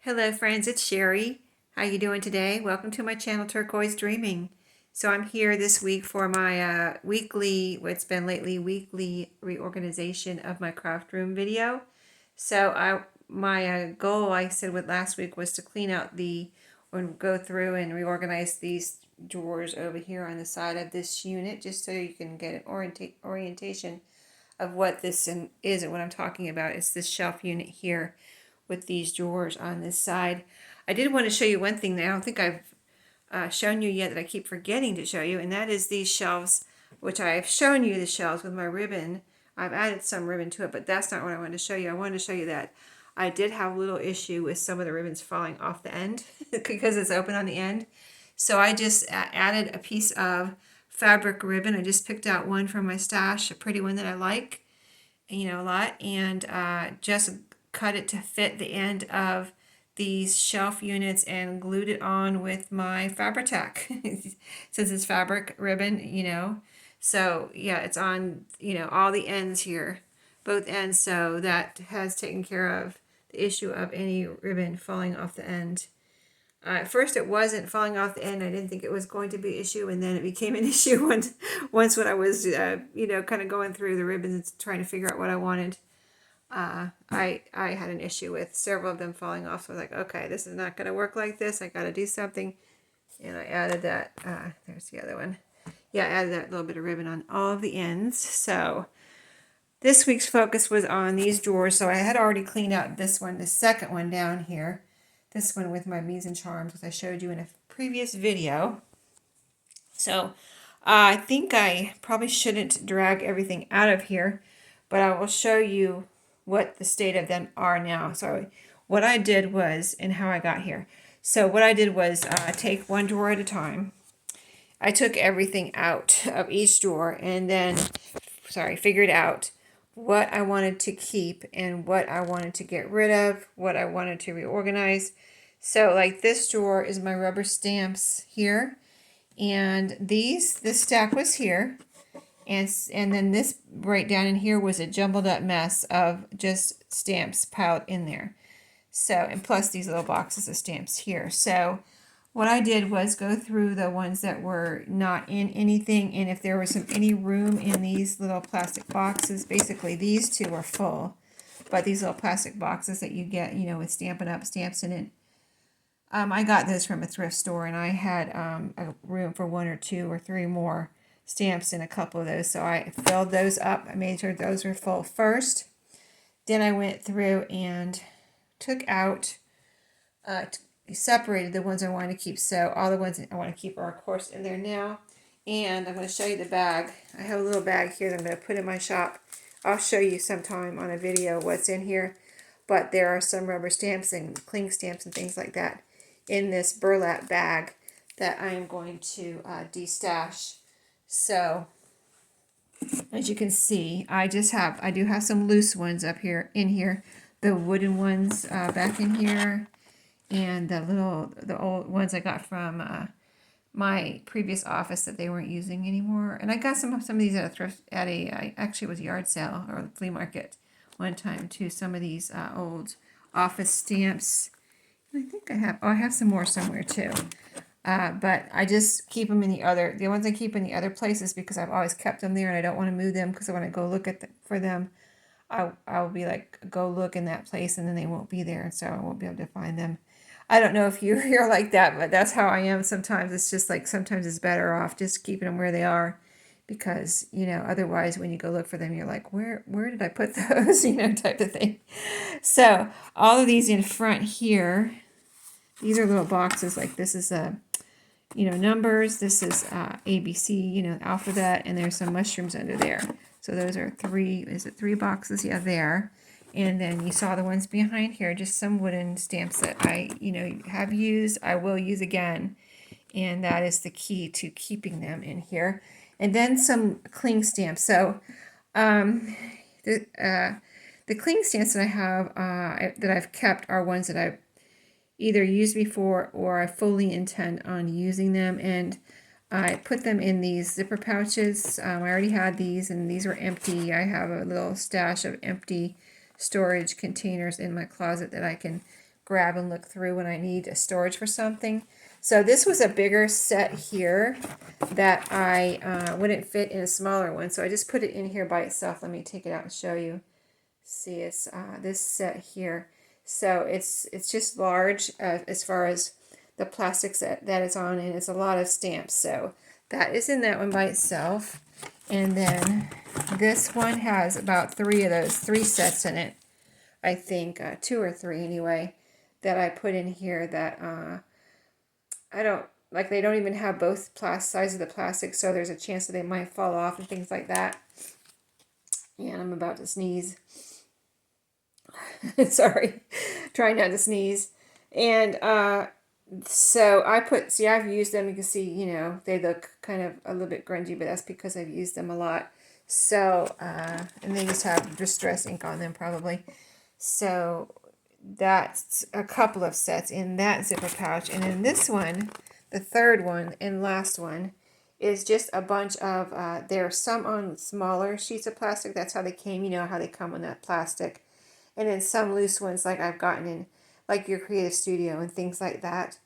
Hello friends, it's Sherry. How you doing today? Welcome to my channel, Turquoise Dreaming. So I'm here this week for my what's been lately, weekly reorganization of my craft room video. So my goal, I said with last week, was to clean out or go through and reorganize these drawers over here on the side of this unit, just so you can get an orientation of what this is and what I'm talking about. It's this shelf unit here with these drawers on this side. I did want to show you one thing that I don't think I've shown you yet, that I keep forgetting to show you, and that is these shelves, which I've shown you the shelves with my ribbon. I've added some ribbon to it, but that's not what I wanted to show you. I wanted to show you that I did have a little issue with some of the ribbons falling off the end because it's open on the end. So I just added a piece of fabric ribbon. I just picked out one from my stash, a pretty one that I like, a lot, and just cut it to fit the end of these shelf units and glued it on with my Fabri-Tac since it's fabric ribbon. So yeah, it's on, all the ends here, both ends. So that has taken care of the issue of any ribbon falling off the end. At first it wasn't falling off the end. I didn't think it was going to be an issue, and then it became an issue once when I was, kind of going through the ribbons and trying to figure out what I wanted. I had an issue with several of them falling off, so I was like, okay, this is not going to work like this. I got to do something, and I added that. There's the other one. Yeah, I added that little bit of ribbon on all of the ends. So this week's focus was on these drawers. So I had already cleaned out this one, the second one down here. This one with my mise en charms, which I showed you in a previous video. So I think I probably shouldn't drag everything out of here, but I will show you what the state of them are now. So what I did was, and how I got here. So what I did was take one drawer at a time. I took everything out of each drawer and then, figured out what I wanted to keep and what I wanted to get rid of, what I wanted to reorganize. So like this drawer is my rubber stamps here. And this stack was here. And then this right down in here was a jumbled up mess of just stamps piled in there. So, and plus these little boxes of stamps here. So what I did was go through the ones that were not in anything, and if there was any room in these little plastic boxes, basically these two are full, but these little plastic boxes that you get, with Stampin' Up! Stamps in it, I got this from a thrift store, and I had a room for one or two or three more stamps in a couple of those, so I filled those up. I made sure those were full first. Then I went through and took out, separated the ones I wanted to keep. So all the ones I want to keep are, of course, in there now. And I'm going to show you the bag. I have a little bag here that I'm going to put in my shop. I'll show you sometime on a video what's in here. But there are some rubber stamps and cling stamps and things like that in this burlap bag that I am going to destash. So as you can see, I do have some loose ones up here, in here, the wooden ones back in here, and the old ones I got from my previous office that they weren't using anymore. And I got some of these at a thrift, actually it was a yard sale or flea market one time too. Some of these old office stamps. And I think I have some more somewhere too. But I just keep them in the ones I keep in the other places, because I've always kept them there and I don't want to move them, because when I go look for them, I'll be like, go look in that place, and then they won't be there, and so I won't be able to find them. I don't know if you're like that, but that's how I am sometimes. It's just like sometimes it's better off just keeping them where they are, because otherwise when you go look for them, you're like, where did I put those, type of thing. So all of these in front here, these are little boxes. Like this is numbers. This is ABC, alphabet, and there's some mushrooms under there. So those are three boxes? Yeah, there. And then you saw the ones behind here, just some wooden stamps that I, have used, I will use again. And that is the key to keeping them in here. And then some cling stamps. So the cling stamps that I have, that I've kept, are ones that I've either used before or I fully intend on using them. And I put them in these zipper pouches. I already had these, and these were empty. I have a little stash of empty storage containers in my closet that I can grab and look through when I need a storage for something. So this was a bigger set here that I wouldn't fit in a smaller one. So I just put it in here by itself. Let me take it out and show you. See, it's this set here. So it's just large as far as the plastics that it's on, and it's a lot of stamps. So that is in that one by itself. And then this one has about 3 of those, 3 sets in it. I think 2 or 3 anyway, that I put in here that I don't like. They don't even have both sides of the plastic, so there's a chance that they might fall off and things like that. And I'm about to sneeze. Sorry, trying not to sneeze. And so I put, see, I've used them. You can see, you know, they look kind of a little bit grungy, but that's because I've used them a lot. So, and they just have distress ink on them probably. So that's a couple of sets in that zipper pouch. And then this one, the third one and last one, is just a bunch of, there are some on smaller sheets of plastic. That's how they came, you know, how they come on that plastic. And then some loose ones like I've gotten in, like your Creative Studio and things like that.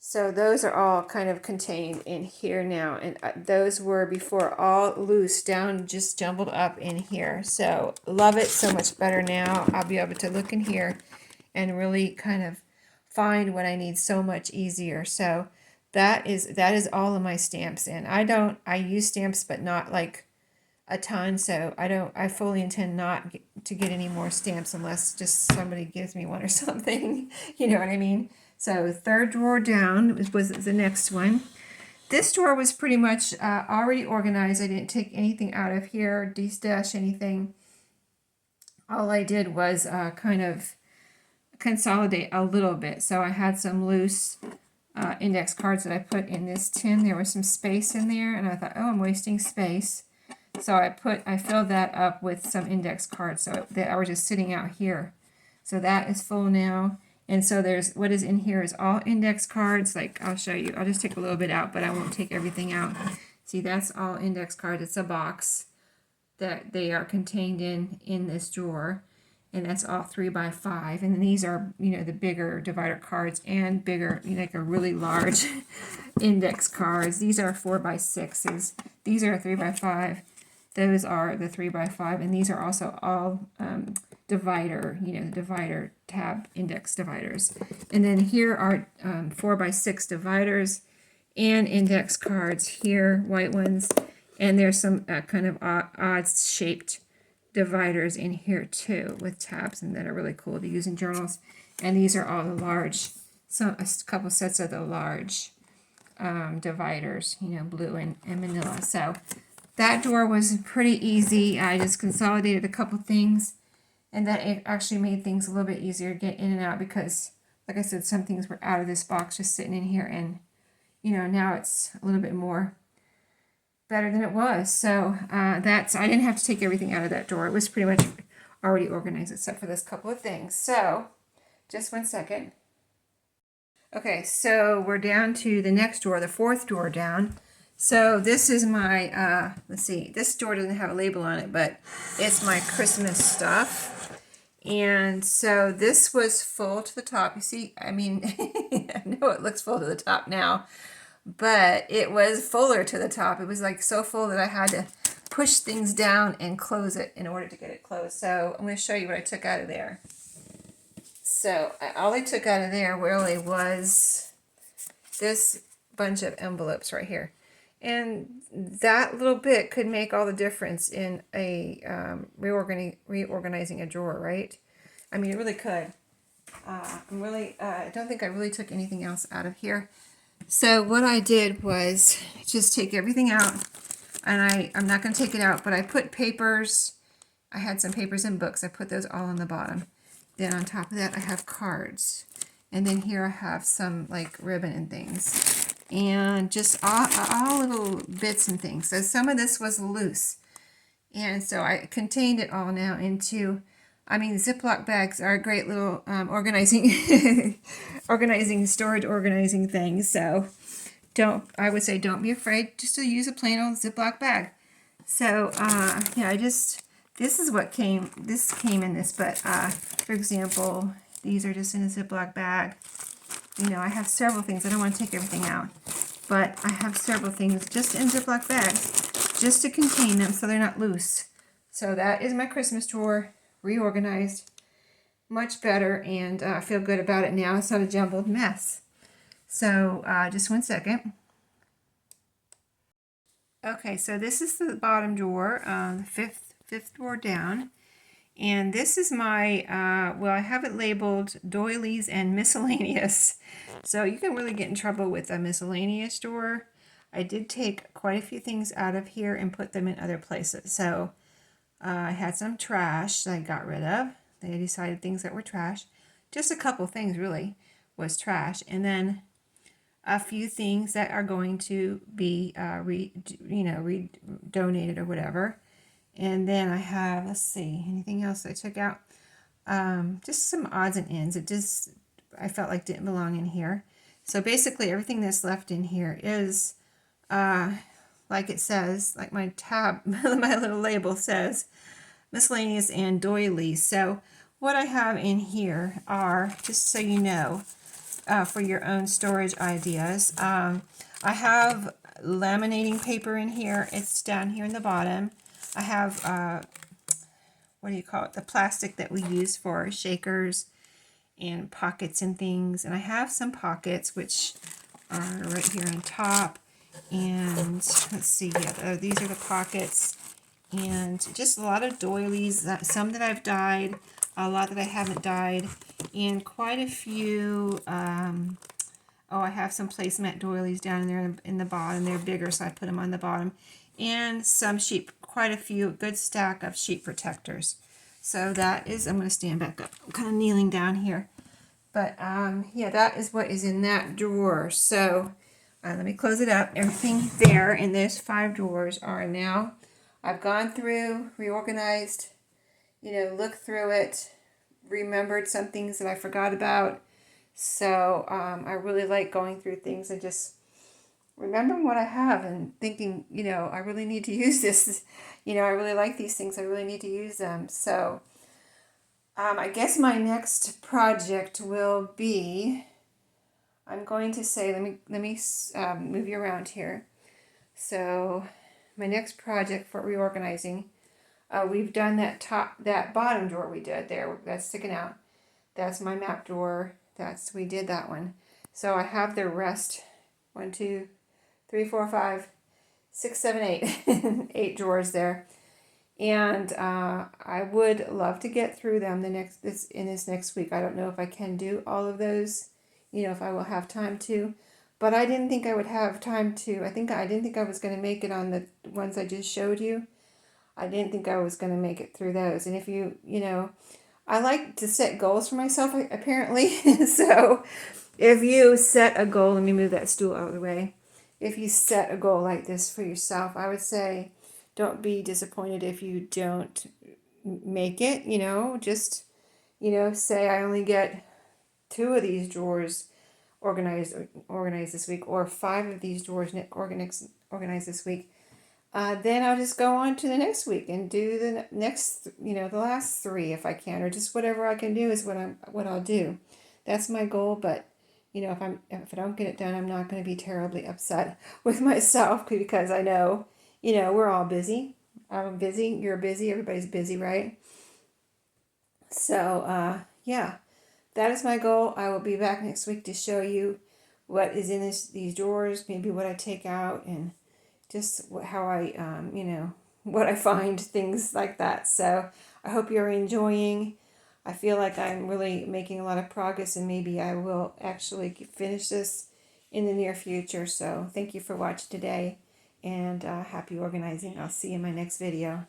So those are all kind of contained in here now. And those were before all loose, down, just jumbled up in here. So love it so much better now. I'll be able to look in here and really kind of find what I need so much easier. So that is all of my stamps. And I use stamps, but not like a ton. So I fully intend not to get any more stamps unless just somebody gives me one or something. You know what I mean? So third drawer down was the next one. This drawer was pretty much already organized. I didn't take anything out of here, de-stash anything. All I did was kind of consolidate a little bit. So I had some loose index cards that I put in this tin. There was some space in there, and I thought, oh, I'm wasting space. So I filled that up with some index cards, so that I was just sitting out here. So that is full now. And so there's, what is in here is all index cards. Like, I'll show you. I'll just take a little bit out, but I won't take everything out. See, that's all index cards. It's a box that they are contained in this drawer. And that's all 3 by 5. And these are, you know, the bigger divider cards and bigger, you know, like a really large index cards. These are 4 by 6s. These are 3 by 5. Those are the 3 by 5. And these are also all divider, you know, the divider tab index dividers. And then here are 4 by 6 dividers and index cards here, white ones. And there's some kind of odd shaped dividers in here too with tabs, and that are really cool to use in journals. And these are all the large, a couple sets of the large dividers, you know, blue and manila. So that drawer was pretty easy. I just consolidated a couple things, and that it actually made things a little bit easier to get in and out because, like I said, some things were out of this box just sitting in here, and you know, now it's a little bit more better than it was. So I didn't have to take everything out of that drawer. It was pretty much already organized except for this couple of things. So just one second. Okay, so we're down to the next drawer, the fourth drawer down. So this is my, let's see, this drawer doesn't have a label on it, but it's my Christmas stuff. And so this was full to the top. You see, I mean, I know it looks full to the top now, but it was fuller to the top. It was like so full that I had to push things down and close it in order to get it closed. So I'm going to show you what I took out of there. So all I took out of there really was this bunch of envelopes right here. And that little bit could make all the difference in a reorganizing a drawer, right? I mean, it really could. I don't think I really took anything else out of here. So what I did was just take everything out, and I'm not going to take it out, but I put papers. I had some papers and books. I put those all on the bottom. Then on top of that, I have cards. And then here I have some like ribbon and things. And just all little bits and things. So some of this was loose. And so I contained it all now into, I mean, Ziploc bags are a great little organizing, storage organizing thing. So I would say don't be afraid just to use a plain old Ziploc bag. So yeah, this is what came in this, but for example, These are just in a Ziploc bag. You know, I have several things. I don't want to take everything out, but I have several things just in Ziploc bags just to contain them so they're not loose. So that is my Christmas drawer, reorganized, much better, and I feel good about it now. It's not a jumbled mess. So just one second. Okay, so this is the bottom drawer, the fifth drawer down. And this is my, well, I have it labeled doilies and miscellaneous. So you can really get in trouble with a miscellaneous drawer. I did take quite a few things out of here and put them in other places. So I had some trash that I got rid of. They decided things that were trash. Just a couple things really was trash. And then a few things that are going to be, donated or whatever. And then I have, let's see, anything else I took out? Just some odds and ends. It just, I felt like didn't belong in here. So basically everything that's left in here is, like it says, like my tab, my little label says, miscellaneous and doilies. So what I have in here are, just so you know, for your own storage ideas, I have laminating paper in here. It's down here in the bottom. I have, what do you call it, the plastic that we use for shakers and pockets and things. And I have some pockets, which are right here on top. And let's see, yeah, these are the pockets. And just a lot of doilies, some that I've dyed, a lot that I haven't dyed, and quite a few, I have some placemat doilies down there in the bottom. They're bigger, so I put them on the bottom. And some sheep, quite a few, good stack of sheep protectors. So that is, I'm going to stand back up. I'm kind of kneeling down here. But yeah, that is what is in that drawer. So let me close it up. Everything there in those 5 drawers are now, I've gone through, reorganized, looked through it, remembered some things that I forgot about. So I really like going through things and just remembering what I have and thinking, I really need to use this. I really like these things. I really need to use them. So I guess my next project will be, I'm going to say, let me move you around here. So my next project for reorganizing, we've done that bottom drawer we did there. That's sticking out. That's my map drawer. We did that one. So I have the rest, 1, 2, 3, 4, 5, 6, 7, 8, 8 drawers there. And I would love to get through them this next week. I don't know if I can do all of those, if I will have time to. But I didn't think I would have time to. I didn't think I was going to make it on the ones I just showed you. I didn't think I was going to make it through those. And if I like to set goals for myself, apparently. So if you set a goal, let me move that stool out of the way. If you set a goal like this for yourself, I would say don't be disappointed if you don't make it, just, say I only get 2 of these drawers organized this week, or 5 of these drawers organized this week. Then I'll just go on to the next week and do the next, the last 3 if I can, or just whatever I can do is what I'll do. That's my goal. But if I don't get it done, I'm not going to be terribly upset with myself, because I know, we're all busy. I'm busy. You're busy. Everybody's busy, right? So yeah, that is my goal. I will be back next week to show you what is in these drawers, maybe what I take out, and just how I, what I find, things like that. So I hope you're enjoying. I feel like I'm really making a lot of progress, and maybe I will actually finish this in the near future. So thank you for watching today, and happy organizing. I'll see you in my next video.